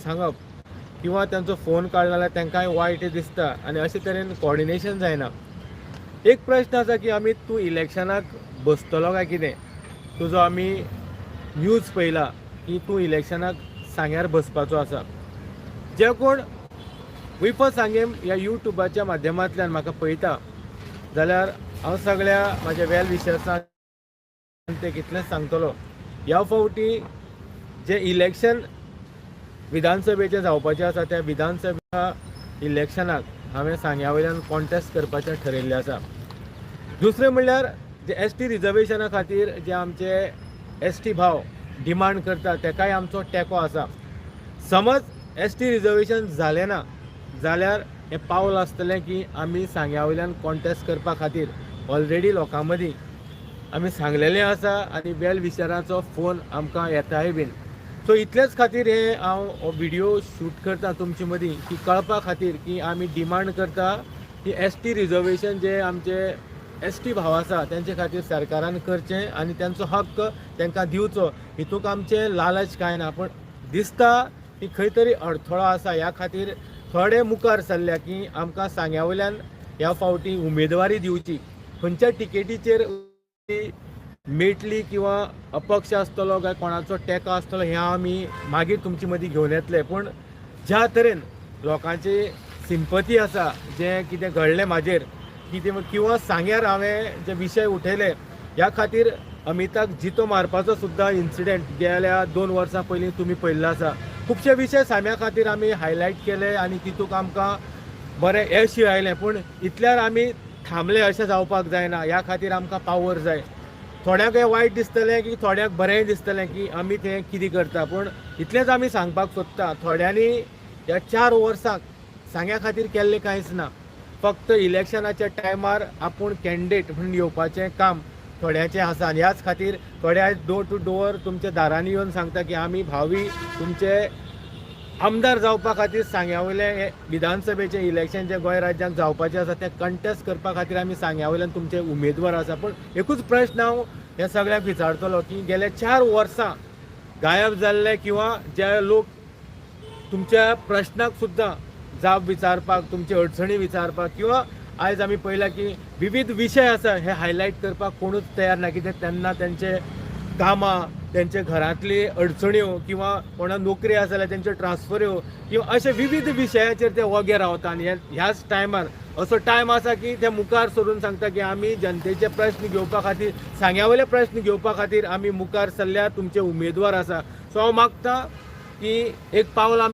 सांगप किंवा त्यांचो फोन काडलो जाल्यार तांकांय वायट दिसता आनी अशे तरेन कॉर्डिनेशन जायना। एक प्रश्न आसा की आमी तूं इलेक्शनाक बसतलो काय कितें, तुजो आमी न्यूज पळयला की तूं इलेक्शनाक सांग्यार बसपाचो आसा। जे कोण विफ सांगेम ह्या यूट्यूबाच्या माध्यमांतल्यान म्हाका पळयता जाल्यार हांव सगळ्या म्हाज्या वेल विशर्सांक ते कितलेंच सांगतलो, ह्या फावटी जे इलेक्शन विधानसभेचे जावपाचें आसा त्या विधानसभा इलेक्शनाक हांवें सांग्या वयल्यान कॉन्टेस्ट करपाचें ठरयल्लें आसा। दुसरें म्हणल्यार जे एसटी रिजर्वेशना खातीर जे आमचे एसटी भाव डिमांड करता ताकाय आमचो तेंको आसा। समज एसटी रिजर्वेशन जालें ना जाल्यार हें पावल आसतलें की आमी सांग्या वयल्यान कॉन्टेस्ट करपा खातीर ऑलरेडी लोकां मदीं आमी सांगलेलें आसा आनी वेल विशराचो फोन आमकां येताय बीन। सो इतलेच खातीर हे हांव व्हिडिओ शूट करता तुमचे मदीं की कळपा खातीर की आमी डिमांड करता की एसटी रिजर्वेशन जे आमचे एसटी भाव आसा तेंचे खातीर सरकारान करचें आनी तेंचो हक्क तांकां दिवचो। हितूंक आमचे लालच कांय ना, पण दिसता की खंय तरी अडथळो आसा। ह्या खातीर थोडे मुखार सरल्या की आमकां सांग्या वयल्यान ह्या फावटी उमेदवारी दिवची, खंयच्या टिकेटीचेर मेळटली किंवा अपक्ष आसतलो काय कोणाचो तेंको आसतलो हें आमी मागीर तुमचे मदीं घेवन येतले। पूण ज्या तरेन लोकांची सिंपती आसा, जें कितें घडलें म्हाजेर कितें किंवा सांग्यार हांवें जे विशय उठयले ह्या खातीर अमिताक जितो मारपाचो सुद्दां इन्सिडेंट गेल्या 2 वर्सां पयलीं तुमी पळयल्लो आसा। खुबशे विशय साम्या खातीर आमी हायलायट केले आनी तितूंत आमकां बरें यश आयलें, पूण इतल्यार आमी थांबले अशें जावपाक जायना। ह्या खातीर आमकां पावर जाय। थोड्यांक हें वायट दिसतलें की थोड्यांक बरेंय दिसतलें की आमी तें कितें करता, पूण इतलेंच आमी सांगपाक सोदता, थोड्यांनी ह्या 4 वर्सांक सांग्या खातीर केल्लें कांयच ना। फक्त इलेक्शनाच्या टायमार आपूण कॅन्डिडेट म्हणून येवपाचें काम थोड्यांचें आसा आनी ह्याच खातीर थोड्या डोर टू डोर तुमच्या दारांनी येवन सांगता की आमी भावी तुमचे आमदार जावपा खातीर सांग्या वयलें हे विधानसभेचें इलेक्शन जे गोंय राज्यांत जावपाचें आसा तें कंटेस्ट करपा खातीर आमी सांग्या वयल्यान तुमचे उमेदवार आसा। पूण एकूच प्रश्न हांव हे सगळ्यांक विचारतलो की गेले 4 वर्सां गायब जाल्ले किंवा जे लोक तुमच्या प्रश्नाक सुद्दां जाप विचारपाक, तुमचे अडचणी विचारपाक किंवा आयज आमी पळयला की विविध विशय आसा हे हायलायट करपाक कोणूच तयार ना, कित्याक तेन्ना तेंचे कामां, तेंचे घरांतली अडचण्यो किंवा कोणा नोकरी आसा जाल्यार तेंच्यो ट्रान्सफऱ्यो किंवा अशे विविध विशयाचेर ते वगे रावता। आनी ह्याच टायमार असो टायम आसा की ते मुखार सरून सांगता की आमी जनतेचे प्रश्न घेवपा खातीर, सांग्या वयले प्रश्न घेवपा खातीर आमी मुखार सरल्या, तुमचे उमेदवार आसा। सो हांव मागता की एक पावल